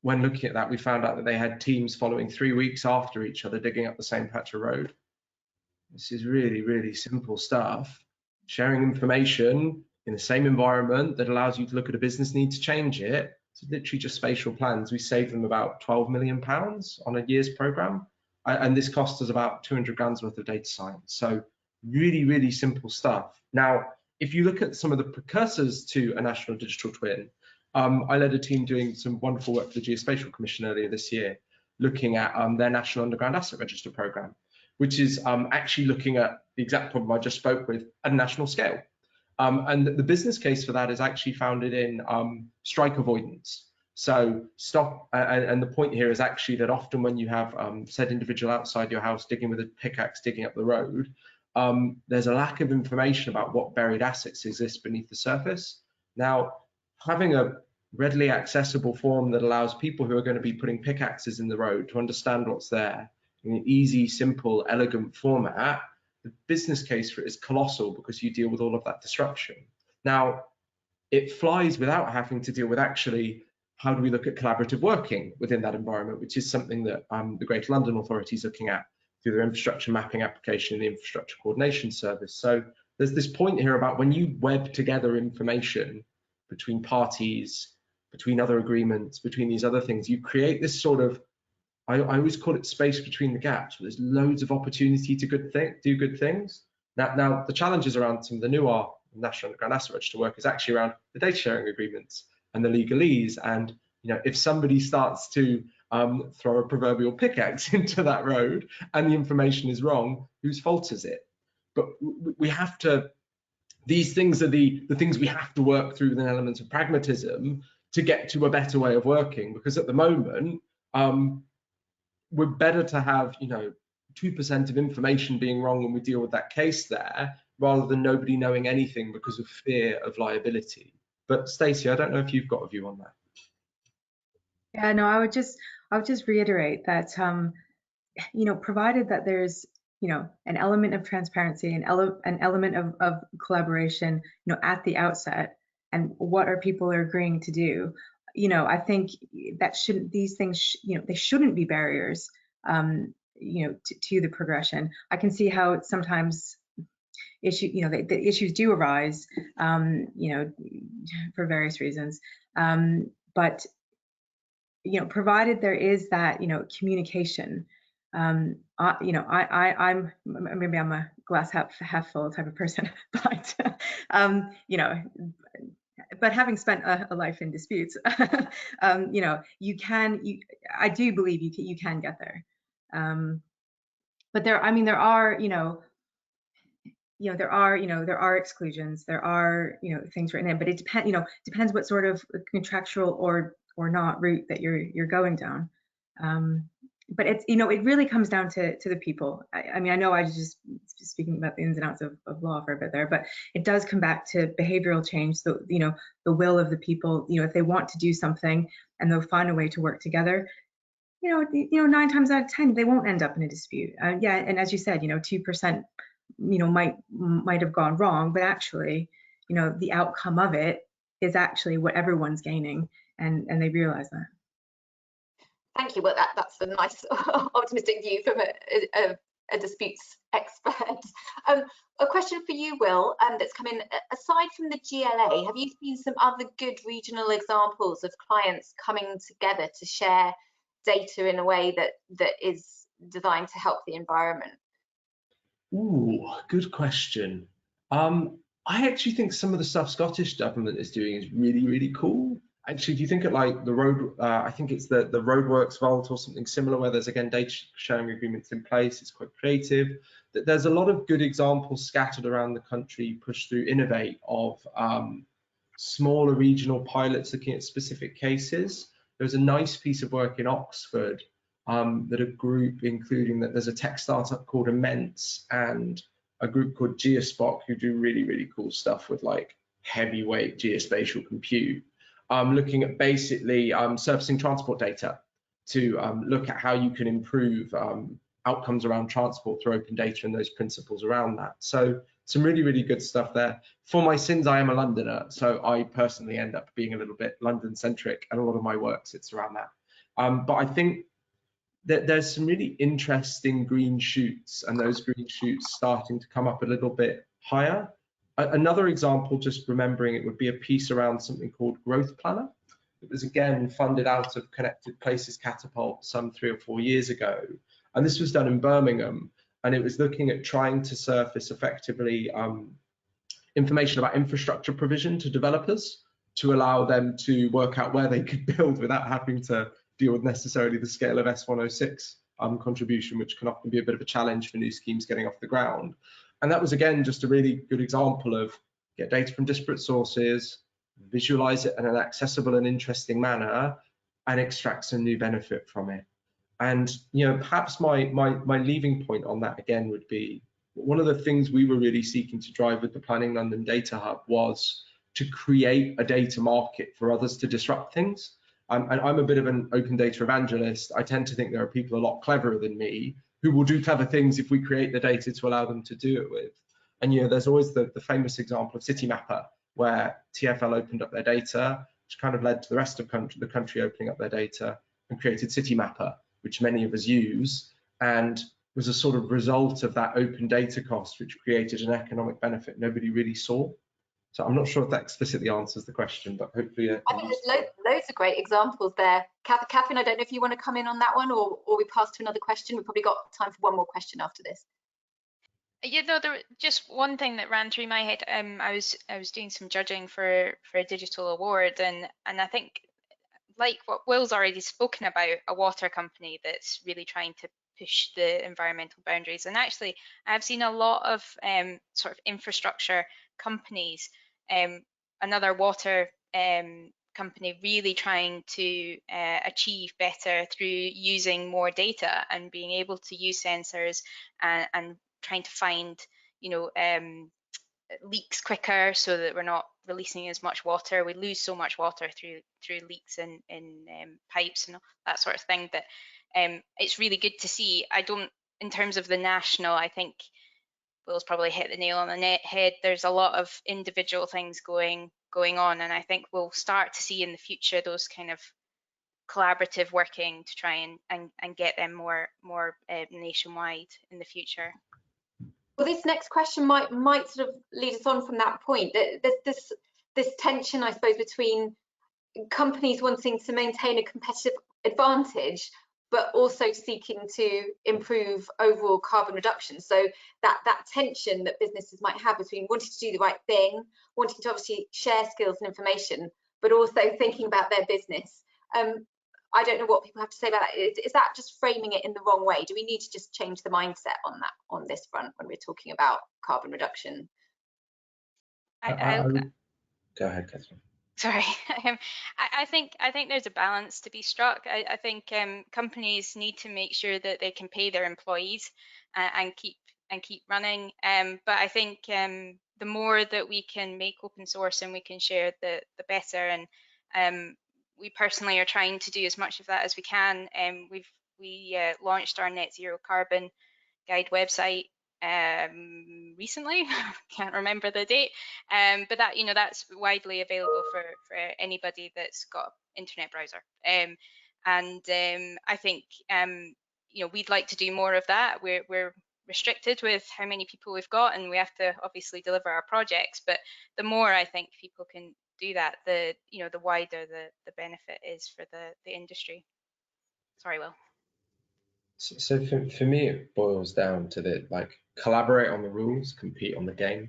when looking at that, we found out that they had teams following 3 weeks after each other digging up the same patch of road. This is really, really simple stuff. Sharing information in the same environment that allows you to look at a business need to change it. It's literally just spatial plans. We saved them about £12 million on a year's program. and this cost us about 200 grand's worth of data science. So really, really simple stuff. Now, if you look at some of the precursors to a national digital twin, I led a team doing some wonderful work for the Geospatial Commission earlier this year, looking at their National Underground Asset Register program, which is actually looking at the exact problem I just spoke with at a national scale. And the business case for that is actually founded in strike avoidance. So stop, and the point here is actually that often when you have said individual outside your house digging with a pickaxe digging up the road, there's a lack of information about what buried assets exist beneath the surface. Now, having a readily accessible form that allows people who are going to be putting pickaxes in the road to understand what's there in an easy, simple, elegant format, the business case for it is colossal because you deal with all of that disruption. Now, it flies without having to deal with actually how do we look at collaborative working within that environment, which is something that the Greater London Authority is looking at through their infrastructure mapping application and the infrastructure coordination service. So there's this point here about when you web together information between parties, between other agreements, between these other things, you create this sort of, I always call it space between the gaps, where there's loads of opportunity to do good things. Now the challenges around some of the newer National Underground Asset Register work is actually around the data sharing agreements and the legalese. And if somebody starts to throw a proverbial pickaxe into that road and the information is wrong, whose fault is it? But we have to, these things are the things we have to work through with an element of pragmatism to get to a better way of working, because at the moment, we're better to have 2% of information being wrong when we deal with that case there, rather than nobody knowing anything because of fear of liability. But Stacey, I don't know if you've got a view on that. Yeah, no, I would just reiterate that provided that there's an element of transparency, an element of collaboration at the outset, and what are people agreeing to do, I think that these things they shouldn't be barriers to the progression. I can see how sometimes the issues do arise for various reasons, but provided there is that communication, I'm maybe I'm a glass half full type of person, but but having spent a life in disputes, I do believe you can get there. But there are exclusions, there are things written in, but it depends what sort of contractual or not route that you're going down. But it's it really comes down to the people. I mean, I know I was just speaking about the ins and outs of law for a bit there, but it does come back to behavioral change. So the will of the people. If they want to do something and they'll find a way to work together, 9 times out of 10 they won't end up in a dispute. Yeah, and as you said, 2% might have gone wrong, but actually the outcome of it is actually what everyone's gaining, and they realize that. Thank you. Well, that's a nice optimistic view from a disputes expert. A question for you, Will, that's come in. Aside from the GLA, have you seen some other good regional examples of clients coming together to share data in a way that is designed to help the environment? Ooh, good question. I actually think some of the stuff Scottish government is doing is really, really cool. Actually, if you think at like the road, I think it's the roadworks vault or something similar, where there's again data sharing agreements in place. It's quite creative. There's a lot of good examples scattered around the country, pushed through Innovate, of smaller regional pilots looking at specific cases. There's a nice piece of work in Oxford that a group, including that there's a tech startup called Immense and a group called Geospoc, who do really, really cool stuff with like heavyweight geospatial compute. Looking at basically surfacing transport data to look at how you can improve outcomes around transport through open data and those principles around that. So some really, really good stuff there. For my sins, I am a Londoner, so I personally end up being a little bit London-centric, and a lot of my work sits around that. But I think that there's some really interesting green shoots, and those green shoots starting to come up a little bit higher. Another example, just remembering it, would be a piece around something called Growth Planner. It was again funded out of Connected Places Catapult some 3 or 4 years ago, And this was done in Birmingham, and it was looking at trying to surface effectively information about infrastructure provision to developers to allow them to work out where they could build without having to deal with necessarily the scale of S106 contribution, which can often be a bit of a challenge for new schemes getting off the ground. And that was, again, just a really good example of get data from disparate sources, visualize it in an accessible and interesting manner, and extract some new benefit from it. And perhaps my leaving point on that again would be, one of the things we were really seeking to drive with the Planning London Data Hub was to create a data market for others to disrupt things. And I'm a bit of an open data evangelist. I tend to think there are people a lot cleverer than me who will do clever things if we create the data to allow them to do it with. And there's always the famous example of Citymapper, where TfL opened up their data, which kind of led to the rest of the country opening up their data and created Citymapper, which many of us use, and was a sort of result of that open data cost, which created an economic benefit nobody really saw. So I'm not sure if that explicitly answers the question, but hopefully. I think there's loads of great examples there. Catherine, I don't know if you want to come in on that one, or we pass to another question. We've probably got time for one more question after this. There just one thing that ran through my head. I was doing some judging for a digital award, and I think, like what Will's already spoken about, a water company that's really trying to push the environmental boundaries. And actually, I've seen a lot of sort of infrastructure companies, another water company really trying to achieve better through using more data and being able to use sensors and trying to find, leaks quicker so that we're not releasing as much water. We lose so much water through leaks in pipes and that sort of thing. But it's really good to see. In terms of the national, I think Will's probably hit the nail on the head. There's a lot of individual things going on, and I think we'll start to see in the future those kind of collaborative working to try and get them more nationwide in the future. Well, this next question might sort of lead us on from that point. There's this tension, I suppose, between companies wanting to maintain a competitive advantage, but also seeking to improve overall carbon reduction. So that tension that businesses might have between wanting to do the right thing, wanting to obviously share skills and information, but also thinking about their business. I don't know what people have to say about that. Is that just framing it in the wrong way? Do we need to just change the mindset on this front when we're talking about carbon reduction? Go ahead, Catherine. Sorry, I think there's a balance to be struck. I think companies need to make sure that they can pay their employees and keep running. But I think the more that we can make open source and we can share, the better. And we personally are trying to do as much of that as we can. We launched our net zero carbon guide website recently. Can't remember the date, but that's widely available for anybody that's got an internet browser. I think we'd like to do more of that. We're restricted with how many people we've got, and we have to obviously deliver our projects. But the more I think people can do that, the wider the benefit is for the industry. Sorry, Will. So for me, it boils down to collaborate on the rules, compete on the game,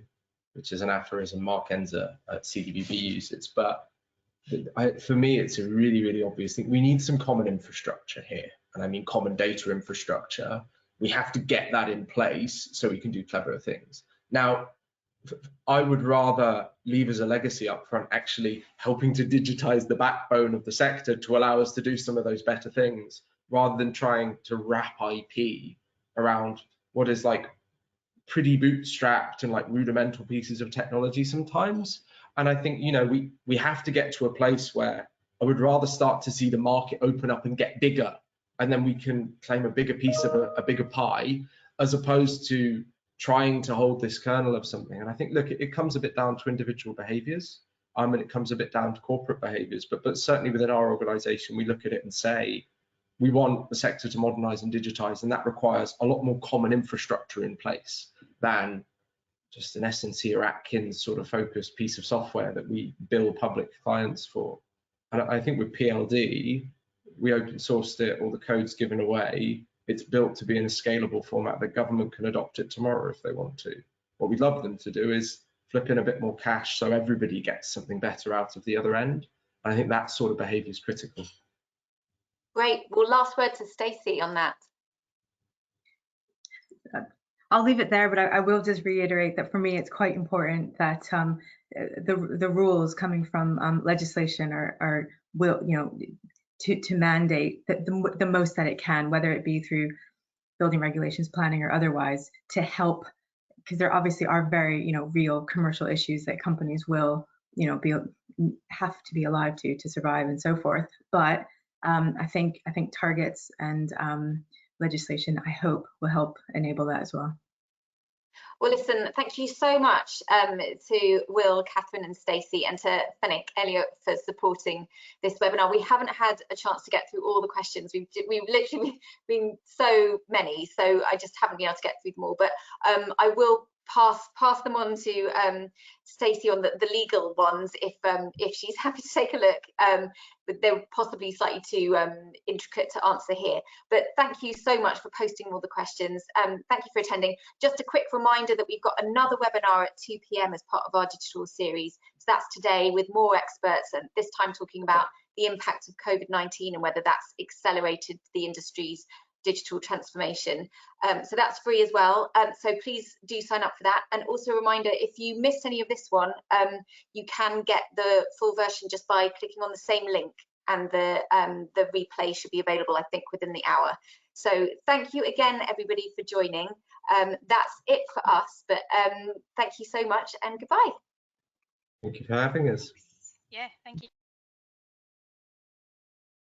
which is an aphorism Mark Enzer at CDBB uses. But for me, it's a really, really obvious thing. We need some common infrastructure here. And I mean common data infrastructure. We have to get that in place so we can do cleverer things. Now, I would rather leave as a legacy up front actually helping to digitize the backbone of the sector to allow us to do some of those better things, rather than trying to wrap IP around what is pretty bootstrapped and rudimental pieces of technology sometimes. And I think we have to get to a place where I would rather start to see the market open up and get bigger, and then we can claim a bigger piece of a bigger pie, as opposed to trying to hold this kernel of something. And I think, look, it comes a bit down to individual behaviors, and it comes a bit down to corporate behaviors, but certainly within our organization, we look at it and say, we want the sector to modernize and digitize, and that requires a lot more common infrastructure in place than just an S&C or Atkins sort of focused piece of software that we bill public clients for. And I think with PLD, we open sourced it, all the code's given away, It's built to be in a scalable format that government can adopt it tomorrow if they want to. What we'd love them to do is flip in a bit more cash so everybody gets something better out of the other end. And I think that sort of behaviour is critical. Great. Well, last word to Stacey on that. I'll leave it there, but I will just reiterate that for me, it's quite important that the rules coming from legislation will, you know, to mandate that the most that it can, whether it be through building regulations, planning, or otherwise, to help, because there obviously are very, you know, real commercial issues that companies will, you know, have to be alive to survive and so forth. But I think targets and legislation, I hope, will help enable that as well. Well, listen, thank you so much to Will, Catherine and Stacey, and to Fenwick Elliott for supporting this webinar. We haven't had a chance to get through all the questions. We've literally been so many, so I just haven't been able to get through them all. But I will pass them on to Stacey on the legal ones if she's happy to take a look. But they're possibly slightly too intricate to answer here. But thank you so much for posting all the questions. Thank you for attending. Just a quick reminder that we've got another webinar at 2 p.m. as part of our digital series. So that's today with more experts, and this time talking about the impact of COVID-19 and whether that's accelerated the industry's digital transformation. So that's free as well. So please do sign up for that. And also a reminder, if you missed any of this one, you can get the full version just by clicking on the same link, and the replay should be available, I think, within the hour. So thank you again, everybody, for joining. That's it for us, but thank you so much and goodbye. Thank you for having us. Yeah, thank you.